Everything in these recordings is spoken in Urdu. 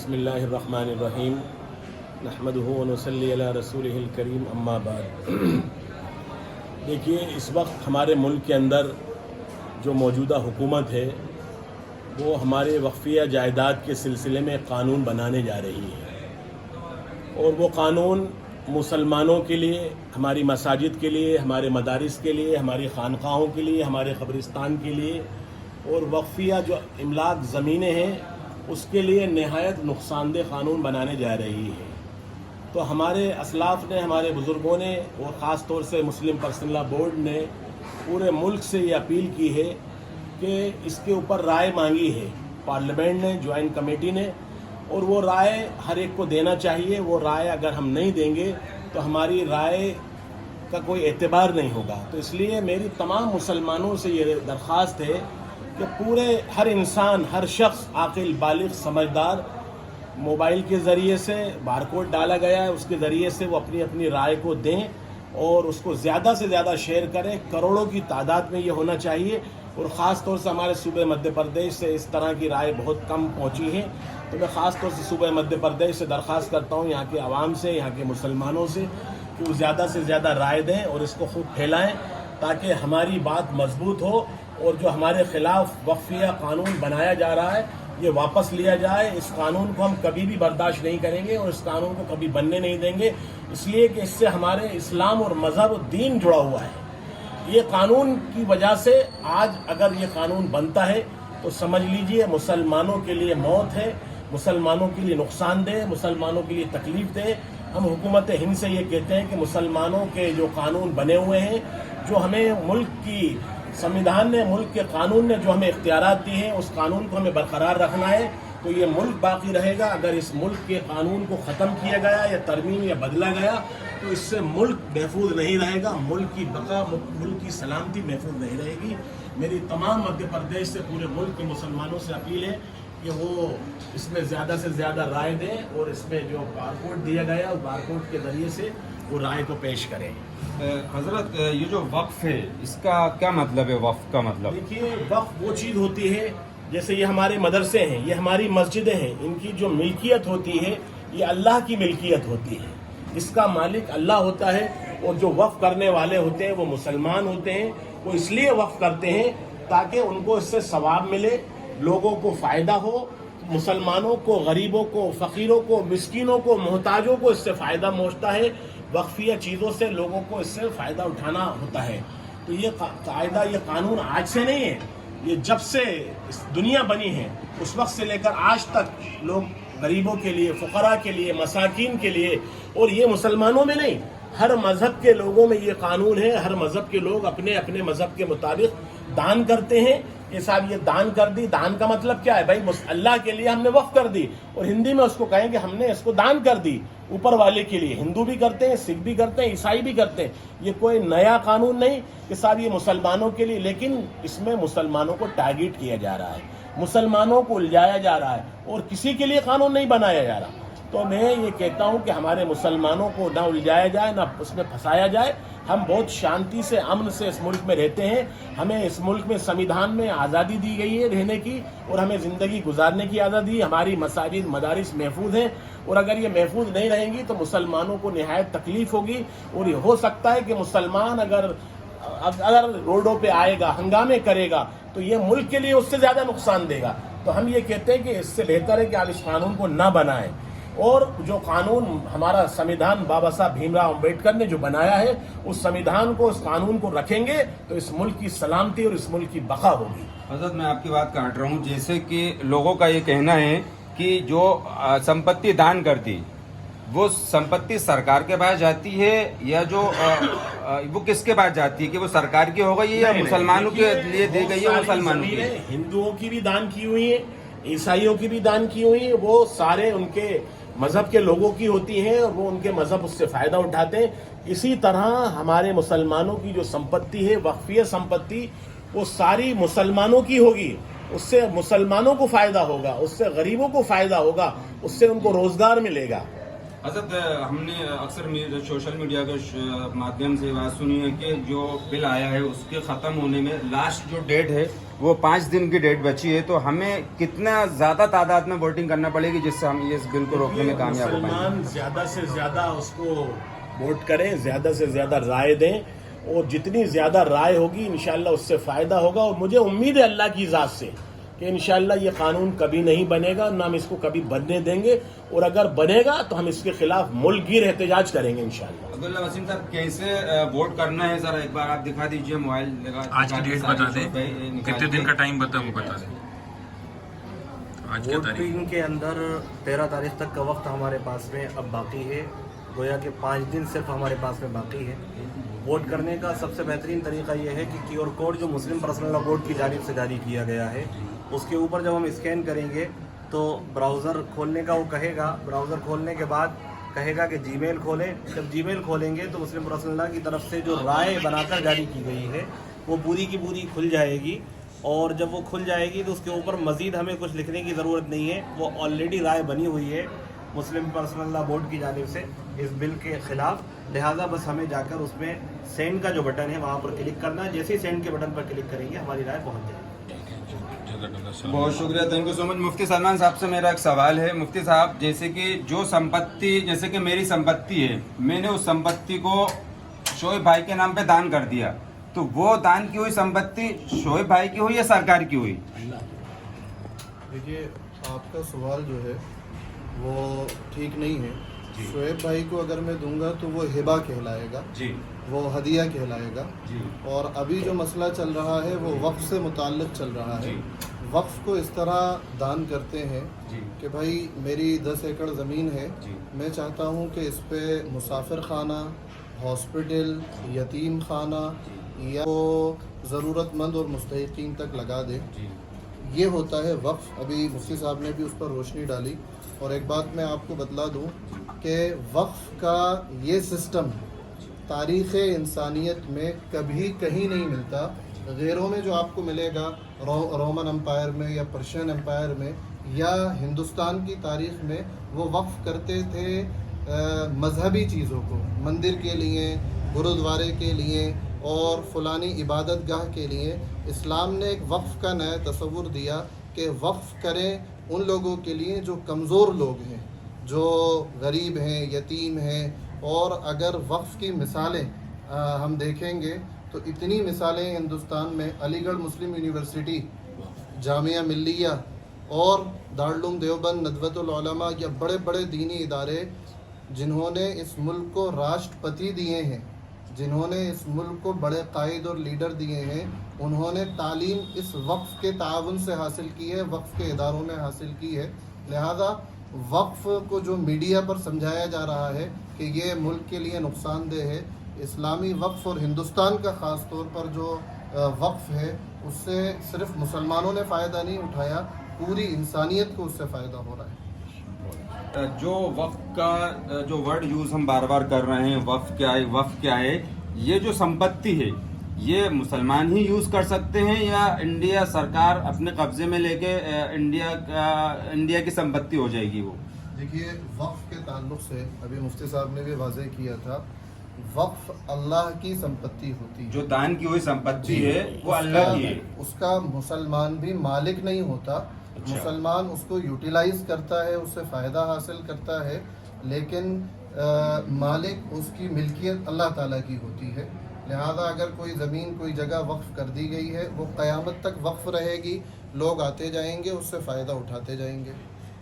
بسم اللہ الرحمن الرحیم نحمدہ ونصلی علی رسولہ الکریم اما بعد۔ دیکھیے، اس وقت ہمارے ملک کے اندر جو موجودہ حکومت ہے وہ ہمارے وقفیہ جائیداد کے سلسلے میں قانون بنانے جا رہی ہے، اور وہ قانون مسلمانوں کے لیے، ہماری مساجد کے لیے، ہمارے مدارس کے لیے، ہماری خانقاہوں کے لیے، ہمارے قبرستان کے لیے اور وقفیہ جو املاک زمینیں ہیں اس کے لیے نہایت نقصان دہ قانون بنانے جا رہی ہے۔ تو ہمارے اسلاف نے، ہمارے بزرگوں نے اور خاص طور سے مسلم پرسنل لا بورڈ نے پورے ملک سے یہ اپیل کی ہے کہ اس کے اوپر رائے مانگی ہے پارلیمنٹ نے، جوائنٹ کمیٹی نے، اور وہ رائے ہر ایک کو دینا چاہیے۔ وہ رائے اگر ہم نہیں دیں گے تو ہماری رائے کا کوئی اعتبار نہیں ہوگا۔ تو اس لیے میری تمام مسلمانوں سے یہ درخواست ہے کہ پورے ہر انسان، ہر شخص عاقل، بالغ، سمجھدار، موبائل کے ذریعے سے بار کوڈ ڈالا گیا ہے، اس کے ذریعے سے وہ اپنی اپنی رائے کو دیں اور اس کو زیادہ سے زیادہ شیئر کریں۔ کروڑوں کی تعداد میں یہ ہونا چاہیے، اور خاص طور سے ہمارے صوبہ مدھیہ پردیش سے اس طرح کی رائے بہت کم پہنچی ہے۔ تو میں خاص طور سے صوبہ مدھیہ پردیش سے درخواست کرتا ہوں، یہاں کے عوام سے، یہاں کے مسلمانوں سے، کہ وہ زیادہ سے زیادہ رائے دیں اور اس کو خوب پھیلائیں تاکہ ہماری بات مضبوط ہو، اور جو ہمارے خلاف وقفیہ قانون بنایا جا رہا ہے یہ واپس لیا جائے۔ اس قانون کو ہم کبھی بھی برداشت نہیں کریں گے اور اس قانون کو کبھی بننے نہیں دیں گے، اس لیے کہ اس سے ہمارے اسلام اور مذہب و دین جڑا ہوا ہے۔ یہ قانون کی وجہ سے آج اگر یہ قانون بنتا ہے تو سمجھ لیجئے مسلمانوں کے لیے موت ہے، مسلمانوں کے لیے نقصان دہ، مسلمانوں کے لیے تکلیف دہ۔ ہم حکومت ہند سے یہ کہتے ہیں کہ مسلمانوں کے جو قانون بنے ہوئے ہیں، جو ہمیں ملک کی سمویدھان نے، ملک کے قانون نے جو ہمیں اختیارات دی ہیں، اس قانون کو ہمیں برقرار رکھنا ہے تو یہ ملک باقی رہے گا۔ اگر اس ملک کے قانون کو ختم کیا گیا یا ترمیم یا بدلا گیا تو اس سے ملک محفوظ نہیں رہے گا، ملک کی بقا، ملک کی سلامتی محفوظ نہیں رہے گی۔ میری تمام مدھیہ پردیش سے، پورے ملک کے مسلمانوں سے اپیل ہے کہ وہ اس میں زیادہ سے زیادہ رائے دیں اور اس میں جو بار کوڈ دیا گیا اس بار کوڈ کے ذریعے سے وہ رائے کو پیش کریں۔ حضرت، یہ جو وقف ہے اس کا کیا مطلب ہے؟ وقف کا مطلب دیکھیے، وقف وہ چیز ہوتی ہے، جیسے یہ ہمارے مدرسے ہیں، یہ ہماری مسجدیں ہیں، ان کی جو ملکیت ہوتی ہے یہ اللہ کی ملکیت ہوتی ہے، اس کا مالک اللہ ہوتا ہے، اور جو وقف کرنے والے ہوتے ہیں وہ مسلمان ہوتے ہیں۔ وہ اس لیے وقف کرتے ہیں تاکہ ان کو اس سے ثواب ملے، لوگوں کو فائدہ ہو، مسلمانوں کو، غریبوں کو، فقیروں کو، مسکینوں کو، محتاجوں کو اس سے فائدہ پہنچتا ہے۔ وقفیہ چیزوں سے لوگوں کو اس سے فائدہ اٹھانا ہوتا ہے۔ تو یہ قاعدہ، یہ قانون آج سے نہیں ہے، یہ جب سے اس دنیا بنی ہے اس وقت سے لے کر آج تک لوگ غریبوں کے لیے، فقراء کے لیے، مساکین کے لیے، اور یہ مسلمانوں میں نہیں، ہر مذہب کے لوگوں میں یہ قانون ہے۔ ہر مذہب کے لوگ اپنے اپنے مذہب کے مطابق دان کرتے ہیں کہ صاحب یہ دان کر دی۔ دان کا مطلب کیا ہے بھائی؟ اللہ کے لیے ہم نے وقف کر دی، اور ہندی میں اس کو کہیں کہ ہم نے اس کو دان کر دی اوپر والے کے لیے۔ ہندو بھی کرتے ہیں، سکھ بھی کرتے ہیں، عیسائی بھی کرتے ہیں۔ یہ کوئی نیا قانون نہیں کہ صاحب یہ مسلمانوں کے لیے، لیکن اس میں مسلمانوں کو ٹارگیٹ کیا جا رہا ہے، مسلمانوں کو الجھایا جا رہا ہے، اور کسی کے لیے قانون نہیں بنایا جا رہا۔ تو میں یہ کہتا ہوں کہ ہمارے مسلمانوں کو نہ الجھایا جائے، نہ اس میں پھنسایا جائے۔ ہم بہت شانتی سے، امن سے اس ملک میں رہتے ہیں۔ ہمیں اس ملک میں سمویدھان میں آزادی دی گئی ہے رہنے کی، اور ہمیں زندگی گزارنے کی آزادی۔ ہماری مساجد، مدارس محفوظ ہیں، اور اگر یہ محفوظ نہیں رہیں گی تو مسلمانوں کو نہایت تکلیف ہوگی، اور یہ ہو سکتا ہے کہ مسلمان اگر روڈوں پہ آئے گا، ہنگامے کرے گا، تو یہ ملک کے لیے اس سے زیادہ نقصان دے گا۔ تو ہم یہ کہتے ہیں کہ اس سے بہتر ہے کہ آپ اس قانون کو نہ بنائیں، اور جو قانون ہمارا سمویدھان بابا صاحب بھیم راؤ امبیڈکر نے جو بنایا ہے، اس سمویدھان کو، اس قانون کو رکھیں گے تو اس ملک کی سلامتی اور اس ملک کی بقا ہوگی۔ حضرت، میں آپ کی بات کاٹ رہا ہوں، جیسے کہ لوگوں کا یہ کہنا ہے کہ جو سمپتی دان کرتی وہ سمپتی سرکار کے پاس جاتی ہے، یا جو وہ کس کے پاس جاتی ہے؟ کہ وہ سرکار کی ہو گئی ہے یا مسلمانوں کے لیے دی گئی ہے؟ مسلمانوں کی، ہندوؤں کی بھی دان کی ہوئی ہے، عیسائیوں کی بھی دان کی ہوئی ہے، وہ سارے ان کے مذہب کے لوگوں کی ہوتی ہیں، اور وہ ان کے مذہب اس سے فائدہ اٹھاتے ہیں۔ اسی طرح ہمارے مسلمانوں کی جو سمپتی ہے، وقفیہ سمپتی، وہ ساری مسلمانوں کی ہوگی، اس سے مسلمانوں کو فائدہ ہوگا، اس سے غریبوں کو فائدہ ہوگا، اس سے ان کو روزگار ملے گا۔ حضرت، ہم نے اکثر سوشل میڈیا کے مادھیم سے بات سنی ہے کہ جو بل آیا ہے اس کے ختم ہونے میں لاسٹ جو ڈیٹ ہے وہ 5 دن کی ڈیٹ بچی ہے, تو ہمیں کتنا زیادہ تعداد میں ووٹنگ کرنا پڑے گی جس سے ہم اس بل کو روکنے میں کامیاب ہو پائیں گے؟ مسلمان زیادہ سے زیادہ اس کو ووٹ کریں, زیادہ سے زیادہ رائے دیں, اور جتنی زیادہ رائے ہوگی انشاءاللہ اس سے فائدہ ہوگا. اور مجھے امید ہے اللہ کی ذات سے کہ انشاءاللہ یہ قانون کبھی نہیں بنے گا, نہ ہم اس کو کبھی بننے دیں گے, اور اگر بنے گا تو ہم اس کے خلاف ملک گیر احتجاج کریں گے انشاءاللہ. عبداللہ وسیم صاحب, کیسے ووٹ کرنا ہے ذرا ایک بار آپ دکھا دیجئے, موبائل آج کی ڈیٹ بتا دیں, کتنے دن کا ٹائم وہ بتا دیں. آج کیا تاریخ؟ ووٹنگ کے اندر 13 تاریخ تک کا وقت ہمارے پاس میں اب باقی ہے, گویا کہ 5 دن صرف ہمارے پاس میں باقی ہے. ووٹ کرنے کا سب سے بہترین طریقہ یہ ہے کہ QR کوڈ جو مسلم پرسنل لا بورڈ کی جانب سے جاری کیا گیا ہے, اس کے اوپر جب ہم اسکین کریں گے تو براؤزر کھولنے کا وہ کہے گا. براؤزر کھولنے کے بعد کہے گا کہ جی میل کھولیں. جب جی میل کھولیں گے تو مسلم پرسنل لا کی طرف سے جو رائے بنا کر جاری کی گئی ہے وہ پوری کی پوری کھل جائے گی, اور جب وہ کھل جائے گی تو اس کے اوپر مزید ہمیں کچھ لکھنے کی ضرورت نہیں ہے. وہ آلریڈی رائے بنی ہوئی ہے مسلم پرسنل لا بورڈ کی جانب سے اس بل کے خلاف. لہٰذا بس ہمیں جا کر اس میں سینڈ کا جو بٹن ہے وہاں پر کلک کرنا ہے. جیسے ہی سینڈ کے بٹن پر کلک کریں گے ہماری رائے پہنچ جائے گی. بہت شکریہ, تھینک یو سو مچ. مفتی سلمان صاحب سے میرا ایک سوال ہے. مفتی صاحب, جیسے کہ جو سمپتی, جیسے کہ میری سمپتی ہے, میں نے اس سمپتی کو شعیب بھائی کے نام پہ دان کر دیا, تو وہ دان کی ہوئی سمپتی شعیب بھائی کی ہوئی یا سرکار کی ہوئی؟ دیکھیے, آپ کا سوال جو ہے وہ ٹھیک نہیں ہے. شعیب بھائی کو اگر میں دوں گا تو وہ ہبہ کہلائے گا, جی, وہ ہدیہ کہلائے گا. جی, اور ابھی جو مسئلہ چل رہا ہے وہ وقف سے متعلق چل رہا ہے. جی, وقف کو اس طرح دان کرتے ہیں جی, کہ بھائی میری 10 ایکڑ زمین ہے, جی, میں چاہتا ہوں کہ اس پہ مسافر خانہ, ہاسپٹل, یتیم خانہ یا وہ ضرورت مند اور مستحقین تک لگا دے. جی, یہ ہوتا ہے وقف. ابھی مفتی صاحب نے بھی اس پر روشنی ڈالی. اور ایک بات میں آپ کو بتلا دوں کہ وقف کا یہ سسٹم تاریخ انسانیت میں کبھی کہیں نہیں ملتا. غیروں میں جو آپ کو ملے گا رومن امپائر میں یا پرشین امپائر میں یا ہندوستان کی تاریخ میں, وہ وقف کرتے تھے مذہبی چیزوں کو, مندر کے لیے, گرودوارے کے لیے اور فلانی عبادت گاہ کے لیے. اسلام نے ایک وقف کا نیا تصور دیا کہ وقف کریں ان لوگوں کے لیے جو کمزور لوگ ہیں, جو غریب ہیں, یتیم ہیں. اور اگر وقف کی مثالیں ہم دیکھیں گے تو اتنی مثالیں ہندوستان میں علی گڑھ مسلم یونیورسٹی, جامعہ ملیہ اور دارالعلوم دیوبند, ندوۃ العلماء, یا بڑے بڑے دینی ادارے جنہوں نے اس ملک کو راشٹرپتی دیے ہیں, جنہوں نے اس ملک کو بڑے قائد اور لیڈر دیے ہیں, انہوں نے تعلیم اس وقف کے تعاون سے حاصل کی ہے, وقف کے اداروں میں حاصل کی ہے. لہذا وقف کو جو میڈیا پر سمجھایا جا رہا ہے کہ یہ ملک کے لیے نقصان دہ ہے, اسلامی وقف اور ہندوستان کا خاص طور پر جو وقف ہے اس سے صرف مسلمانوں نے فائدہ نہیں اٹھایا, پوری انسانیت کو اس سے فائدہ ہو رہا ہے. جو وقف کا جو ورڈ یوز ہم بار بار کر رہے ہیں, وقف کیا ہے, وقف کیا ہے, یہ جو سمپتی ہے یہ مسلمان ہی یوز کر سکتے ہیں یا انڈیا سرکار اپنے قبضے میں لے کے انڈیا کی سمپتی ہو جائے گی وہ؟ دیکھیے, وقف کے تعلق سے ابھی مفتی صاحب نے بھی واضح کیا تھا, وقف اللہ کی سمپتی ہوتی ہے. جو دان کی ہوئی سمپتی ہے وہ اللہ کی ہے, اس کا مسلمان بھی مالک نہیں ہوتا. مسلمان اس کو یوٹیلائز کرتا ہے, اس سے فائدہ حاصل کرتا ہے, لیکن مالک اس کی ملکیت اللہ تعالیٰ کی ہوتی ہے. لہذا اگر کوئی زمین, کوئی جگہ وقف کر دی گئی ہے, وہ قیامت تک وقف رہے گی, لوگ آتے جائیں گے, اس سے فائدہ اٹھاتے جائیں گے.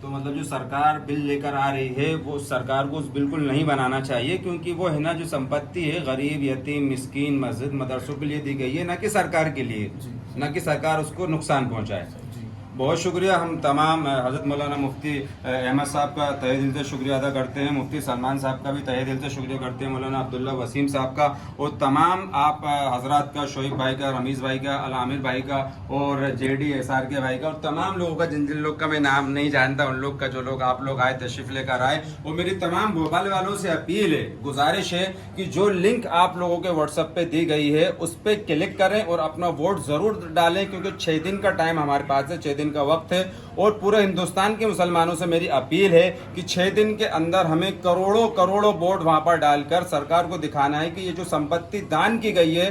تو مطلب جو سرکار بل لے کر آ رہی ہے وہ سرکار کو بالکل نہیں بنانا چاہیے, کیونکہ وہ ہے نا جو سمپتی ہے غریب, یتیم, مسکین, مسجد, مدرسوں کے لیے دی گئی ہے, نہ کہ سرکار کے لیے, نہ کہ سرکار اس کو نقصان پہنچائے. بہت شکریہ. ہم تمام حضرت مولانا مفتی احمد صاحب کا تہہ دل سے شکریہ ادا کرتے ہیں, مفتی سلمان صاحب کا بھی تہہ دل سے شکریہ کرتے ہیں, مولانا عبداللہ وسیم صاحب کا, اور تمام آپ حضرات کا, شعیب بھائی کا, رمیز بھائی کا, العامر بھائی کا, اور JD SR کے بھائی کا, اور تمام لوگوں کا جن لوگ کا میں نام نہیں جانتا ان لوگ کا, جو لوگ آپ لوگ آئے, تشریف لے کر آئے. اور میری تمام بھوپال والوں سے اپیل ہے, گزارش ہے کہ جو لنک آپ لوگوں کے واٹس ایپ پہ دی گئی ہے اس پہ کلک کریں اور اپنا ووٹ ضرور ڈالیں, کیونکہ 6 دن کا ٹائم ہمارے پاس ہے, 6 دن کا وقت ہے. اور پورے ہندوستان کے مسلمانوں سے میری اپیل ہے کہ 6 دن کے اندر ہمیں کروڑوں ووٹ وہاں پر ڈال کر سرکار کو دکھانا ہے کہ یہ جو سمپتی دان کی گئی ہے,